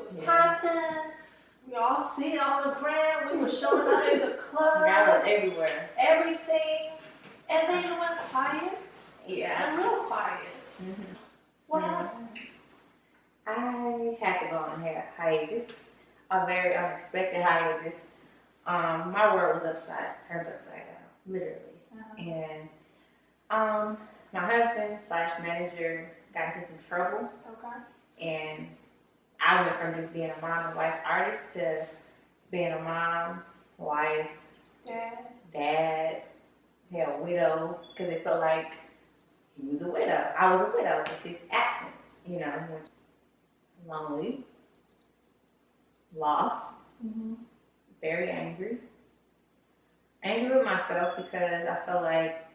was popping. We all see it on the ground. We were showing up in the club. Got it everywhere. Everything. And then it went quiet. Yeah. And real quiet. Mm-hmm. What happened? I had to go on a hiatus. A very unexpected hiatus. My world was turned upside down, literally. And my husband / manager got into some trouble. Okay. And I went from just being a mom and wife artist to being a mom, wife, dad, hell, widow, because it felt like he was a widow. I was a widow. It's his absence, you know. Lonely, lost, very angry. Angry with myself because I felt like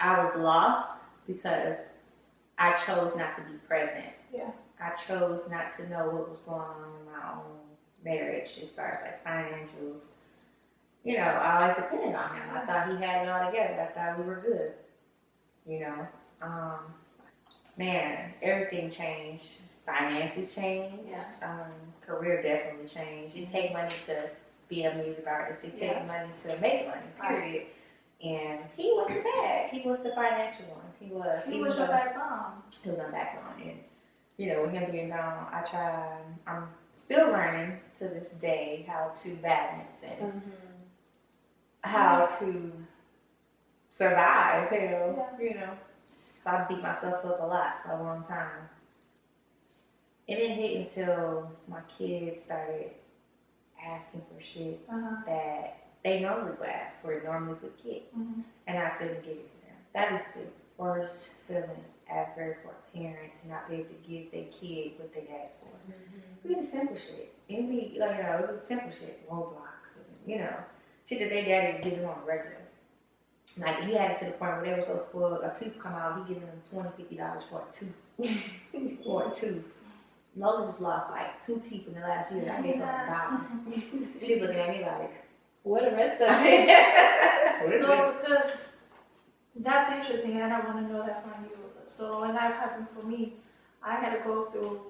I was lost because I chose not to be present. Yeah. I chose not to know what was going on in my own marriage as far as like financials. You know, I always depended on him. I thought he had it all together. I thought we were good. You know, man, everything changed. Finances changed. Yeah. Career definitely changed. It takes money to be a music artist. It takes money to make money, period. And he wasn't that. He was the financial one. He was your backbone. He was my backbone. And, you know, with him being gone, I'm still learning to this day how to balance and how to survive, you know. So I beat myself up a lot for a long time. It didn't hit until my kids started asking for shit that they normally would ask for, normally would get. And I couldn't give it to them. That is the worst feeling ever for a parent to not be able to give their kid what they asked for. We did simple shit. And we, like, you know, it was simple shit, Roblox, and, you know, shit that their daddy would give them on the regular. Like, he had it to the point where they were so spoiled, a tooth come out, he giving them $20, $50 for a tooth. For a tooth. Lola just lost like 2 teeth in the last year. I gave her $1. She's looking at me like, what the rest of it? So, because that's interesting, and I want to know that from you. So, when that happened for me, I had to go through,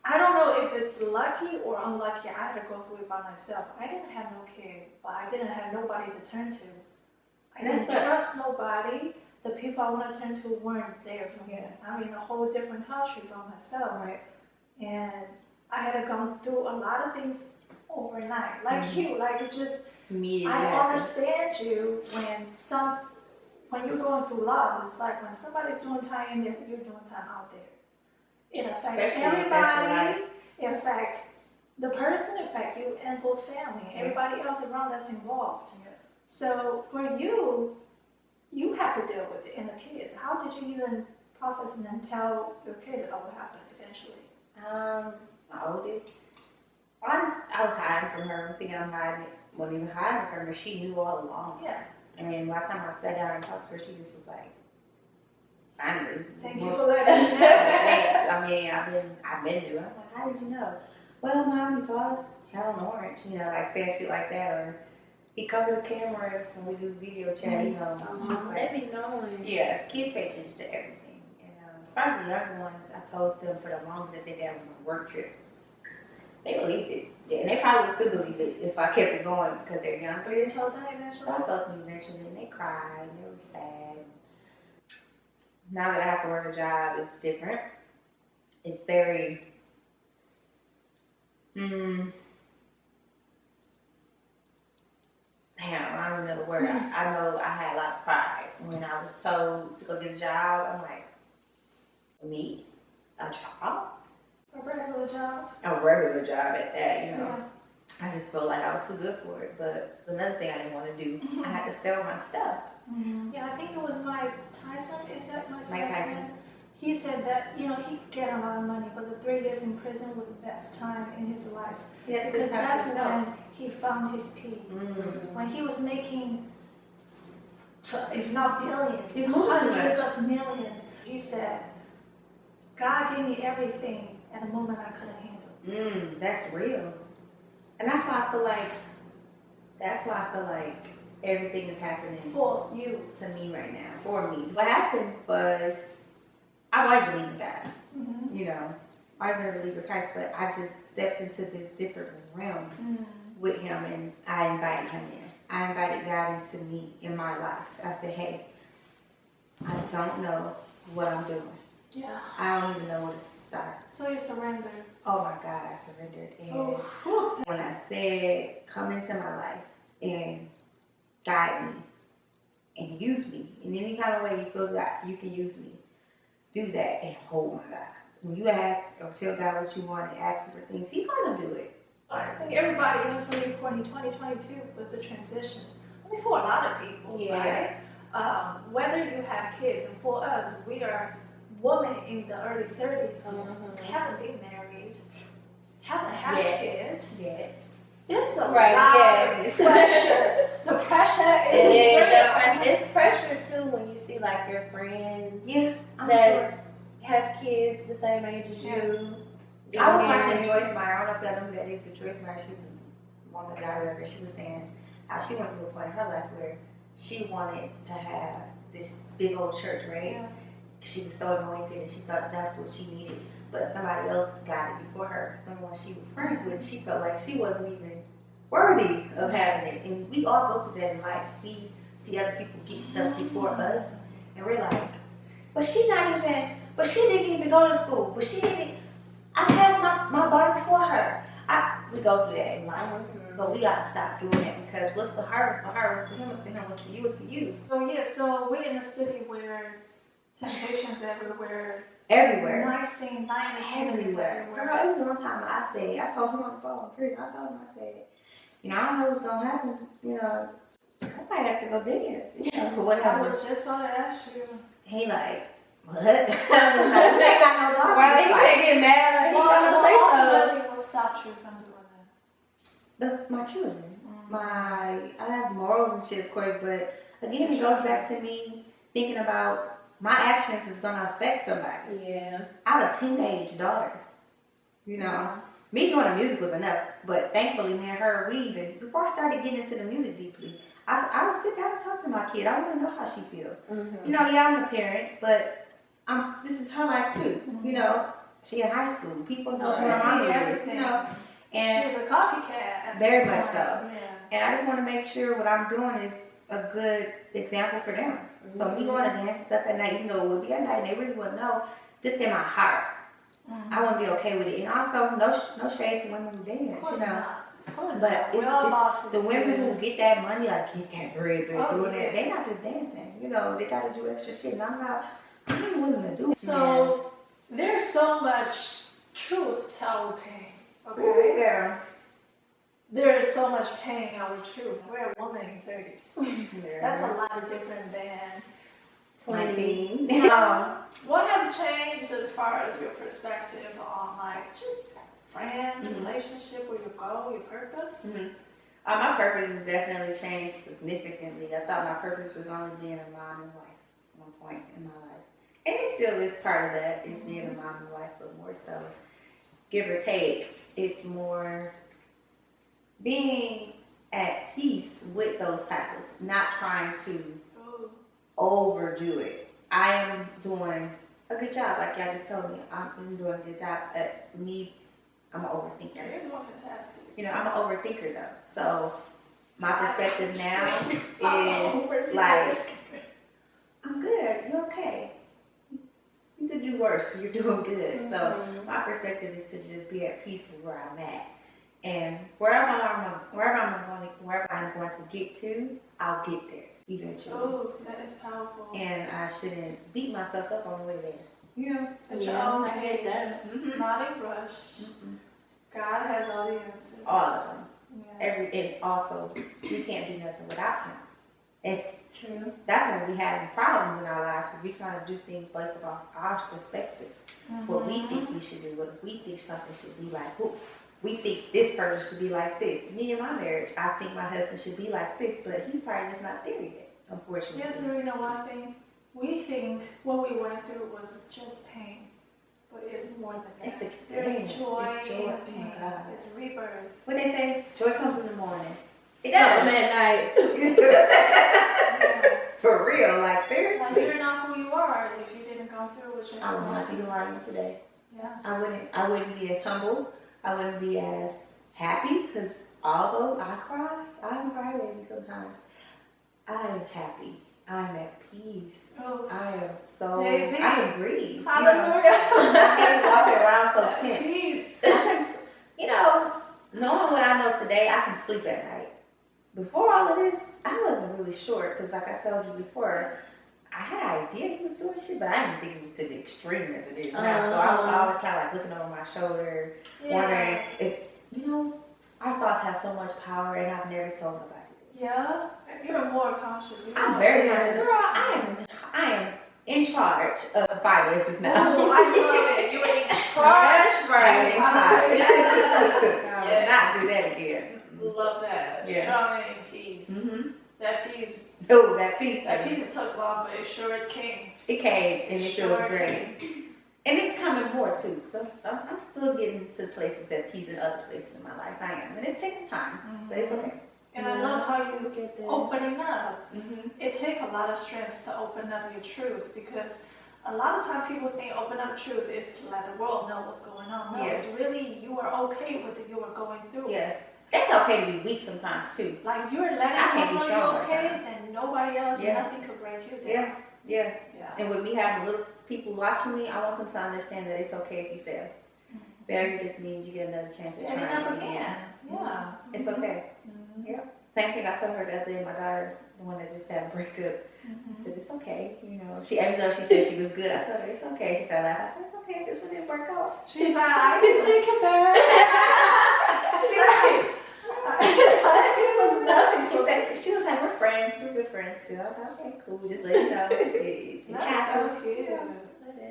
I don't know if it's lucky or unlucky, I had to go through it by myself. I didn't have no kid, but I didn't have nobody to turn to. I didn't trust nobody. The people I want to turn to weren't there for me. I'm in a whole different country by myself. Right. And I had to go through a lot of things overnight. Like you, like it just, I understand you when you're going through loss. It's like when somebody's doing time in there, you're doing time out there. It affects everybody. It affects the person, it affects you and both family, everybody else around that's involved. So for you, you have to deal with it and the kids. How did you even process and then tell your kids about what happened eventually? My oldest, I was hiding from her, thinking I'm hiding it. Wasn't even hiding from her. She knew all along. Yeah. And by the time I sat down and talked to her, she just was like, finally. Thank you for letting me know. Thanks. I mean, I've been through it. I'm like, how did you know? Well, Mom, because Helen Orange, you know, like saying shit like that, or he covered the camera when we do video chat, you know. They be knowing. Yeah, kids pay attention to everything. And as far as the younger ones, I told them for the longest that they dad was on a work trip. They believed it. Yeah, and they probably would still believe it if I kept it going because they're younger. But you told them eventually? I told them eventually, and they cried, and they were sad. Now that I have to work a job, it's different. It's very, damn, I don't know the word. I know I had a lot of pride when I was told to go get a job. I'm like, me? A job? A regular job? A regular job at that, you know. Yeah. I just felt like I was too good for it. But another thing I didn't want to do, I had to sell my stuff. Yeah, I think it was Mike Tyson. Is that Mike Tyson? Mike Tyson. He said that, you know, he get a lot of money, but the 3 years in prison was the best time in his life. Yeah, because that's when he found his peace. When he was making, if not billions, hundreds of millions, he said, God gave me everything at a moment I couldn't handle. That's real. And that's why I feel like everything is happening for you, to me right now, for me. What happened was, I've always believed in God. you know, I was never a believer in Christ, but I just stepped into this different realm with him, and I invited him in. I invited God into me, in my life. I said, hey, I don't know what I'm doing. Yeah. I don't even know where to start. So you surrendered. Oh my God, I surrendered. And when I said, come into my life and guide me and use me in any kind of way you feel that you can use me, do that. And oh my God, when you ask or tell God what you want and ask him for things, he's going to do it. I think everybody knows that 2022 was a transition. I mean, for a lot of people, right? Whether you have kids, and for us, we are women in the early 30s, haven't been married, haven't had a kid. Yeah. There's a lot of pressure. The pressure is real. It's pressure too when you see like your friends I'm that sure. has kids the same age as you. I was watching Joyce Meyer. I don't know if y'all know who that is, but Joyce Meyer, she's a woman director. She was saying how she went through a point in her life where she wanted to have this big old church, right? Yeah. She was so anointed and she thought that's what she needed. But somebody else got it before her. Someone she was friends with, she felt like she wasn't even worthy of having it. And we all go through that in life. We see other people get stuff before us, and we're like, but she didn't even go to school. But she didn't. I passed my bar before her. We go through that in life. But we gotta stop doing that, because what's for her is for her, what's for him is for him, what's for you is for you. So we're in a city where temptations everywhere. Everywhere. Nice scene, night Everywhere. Girl, even one time I told him on the phone, I said, you know, I don't know what's gonna happen, you know, I might have to go dance, you know, whatever. I was just about to ask you. He like, what? I was like, you ain't got no dog. Well, he can't get mad. He gonna say so. Ultimately, what stopped you from doing that? My children. I have morals and shit, of course, but again, it goes back to me thinking about my actions is gonna affect somebody. Yeah. I have a teenage daughter. You know, me doing the music was enough, but thankfully, me and her, we even, before I started getting into the music deeply, I would sit down and talk to my kid. I want to know how she feels. You know, yeah, I'm a parent, but this is her life too. You know, she in high school. People know her mom is, you know. And she's a copycat. Very much so. Yeah. And I just want to make sure what I'm doing is a good example for them. So me going to dance and stuff at night, even though it would be at night, and they really wouldn't know, just in my heart, I want to be okay with it. And also, no shade to women who dance, Of course you know. not. Of course But not. it's the women who get that money, like get that bread, doing yeah. that. They're not just dancing, you know. They got to do extra shit. And I ain't willing to do it. So there's so much truth to our pain. Okay. Ooh, girl. There is so much pain in our truth. We're a woman in 30s. Yeah. That's a lot different than 19. What has changed as far as your perspective on like just friends, relationship, where you go, your purpose? My purpose has definitely changed significantly. I thought my purpose was only being a mom and wife at one point in my life. And it still is part of that, is being a mom and wife, but more so, give or take, it's more being at peace with those titles, not trying to overdo it. I am doing a good job, like y'all just told me. I'm doing a good job at me. I'm an overthinker. You're doing fantastic. You know, I'm an overthinker though. So my perspective now is like, I'm good. You're okay. You could do worse. You're doing good. So my perspective is to just be at peace with where I'm at. And wherever I'm going to get to, I'll get there eventually. Oh, that is powerful. And I shouldn't beat myself up on the way there. You know? At your own pace, not in rush. God has all the answers. All of them. Yeah. And also, we can't do nothing without him. And True. that's when we have problems in our lives. We trying to do things based off our perspective. What we think we should do, what we think something should be like. We think this person should be like this. Me and my marriage, I think my husband should be like this, but he's probably just not there yet, unfortunately. Yes, you know one thing. We think what we went through was just pain, but it's more than that. It's experience. There's joy It's joy. in Oh pain. my God. It's rebirth. When they say joy comes in the morning, it Something does. at night. Yeah. For real, like seriously. Like you're not who you are if you didn't go through what you're I will not be who I am today. Yeah. I wouldn't be as humble. I wouldn't be as happy because although I cry, I'm crybaby sometimes. I am happy. I'm at peace. Oh. I am so. Baby. I can breathe. Hallelujah. I hate walking around so tense. Peace. Knowing what I know today, I can sleep at night. Before all of this, I wasn't really sure because, like I told you before, I had an idea he was doing shit, but I didn't think it was to the extreme as it is now. So I was always kind of like looking over my shoulder, wondering, our thoughts have so much power, and I've never told nobody this. Yeah, you're more conscious. I'm very conscious. Girl, I am in charge of finances now. Oh, I love it. You are in charge. Right. In charge. I will Yes. not do that again. Love that. Yeah. Strong and peace. Mm-hmm. That peace. Oh, that piece. That peace took long, but it sure came. It came, and it feels Sure great. came. And it's coming more too. So I'm still getting to places that peace in other places in my life. I am, and it's taking time, but it's okay. And I love how you get there. opening up. Mm-hmm. It takes a lot of strength to open up your truth because a lot of time people think open up truth is to let the world know what's going on. No, it's really you are okay with it. You are going through it. Yeah, it's okay to be weak sometimes too. Like you're letting I can't them be know strong all you're the okay, time. then nobody else, Yeah. nothing could break you down. Yeah. Yeah. And with me having little people watching me, I want them to understand that it's okay if you fail. Failure just means you get another chance at Getting up trying again. again. Yeah. It's okay. Mhm. Yeah. Same thing I told her the other day, my daughter, the one that just had a breakup. I Mhm. said, it's okay, even though she said she was good, I told her, it's okay. She started laughing. I said, it's okay, this one didn't work out. She's like, I can take it back. She was like, It was nothing. she was like, we're friends, we're good friends still. I was like, okay, cool, just let you know. It That's happened. so cute. That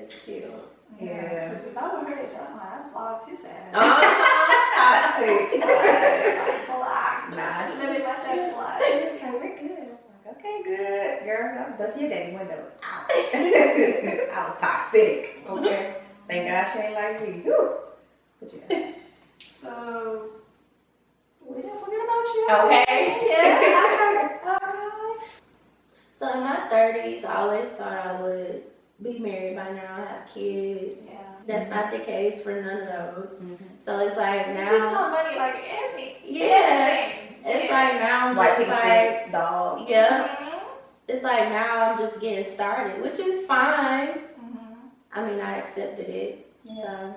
is cute. Yeah. Because if I were her age, I'd block his ass. Toxic. Block. Nah, Let me let that She slide. was like, we're good. I'm like, okay, good. Girl, I was busting your daddy windows out. I was toxic. Okay. Thank God she ain't like me. Whew. But yeah. So, we didn't forget about you. Okay. Yeah. Alright. So in my 30s, I always thought I would be married by now, have kids. Yeah. That's not the case for none of those. Mm-hmm. So it's like now. Just not money, like everything. Yeah. It's like now I'm White just people like, fix, dog. yeah. Mhm. It's like now I'm just getting started, which is fine. Mhm. I mean, I accepted it. Yeah.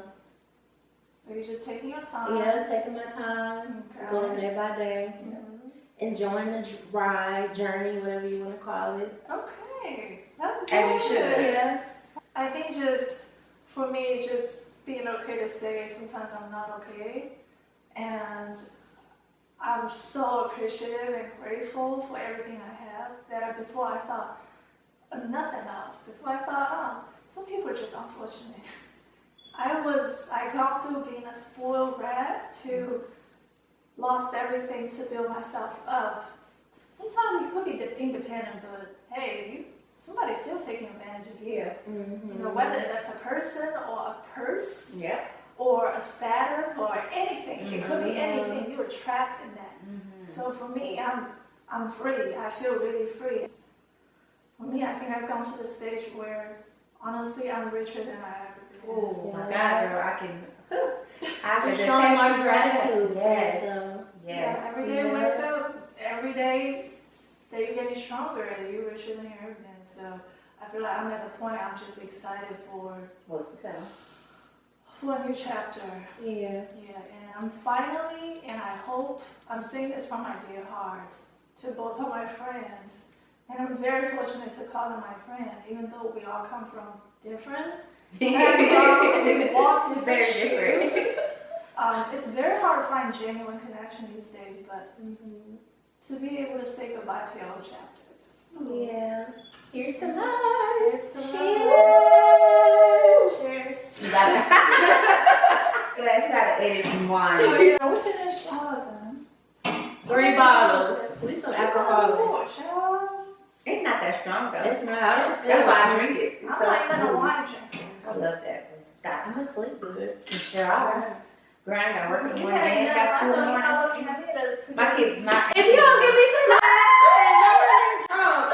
So you're just taking your time. So yeah, taking my time, Okay. going day by day, Mhm. enjoying the ride, journey, whatever you want to call it. Okay. That's good. As you should. Yeah. I think just, for me, just being okay to say sometimes I'm not okay. And I'm so appreciative and grateful for everything I have that before I thought nothing of. Before I thought, some people are just unfortunate. I got through being a spoiled brat to lost everything to build myself up. Sometimes you could be independent, but hey, somebody's still taking advantage of you. Mm-hmm. You know, whether that's a person or a purse Yep. or a status or anything. It could be Mhm. anything. You were trapped in that. Mm-hmm. So for me, I'm free. I feel really free. For me, I think I've gone to the stage where honestly I'm richer than I ever been. Oh my Yeah. God, girl, I can Just showing more attest to that. gratitude. Yes. So, Yes. Yeah, every day I wake up, every day that you're getting stronger and you're richer than you've ever been. So I feel like I'm at the point I'm just excited for What's to come? a new chapter. yeah. Yeah, and I'm finally, and I hope, I'm saying this from my dear heart to both of my friends. And I'm very fortunate to call them my friend, even though we all come from different backgrounds, we walk different Very shoes. different. It's very hard to find genuine connection these days, but Mm-hmm. to be able to say goodbye to your old chapters. Yeah. Here's to life. Here's to Cheers. Cheers. You gotta, you gotta edit some wine. Oh, yeah, we finished all of them. 3 bottles. We some That's alcoholics. all child. It's not that strong though. It's not. I don't feel That's why I like drink it. It's I'm so not even a smooth. wine drinker. I love that. Stop. I'm gonna sleep good. Sure. Grind, I gotta work in the You morning. had And enough. got I school in the know you're not morning. looking at me to My kids, my If you don't give me some, I'm never drunk.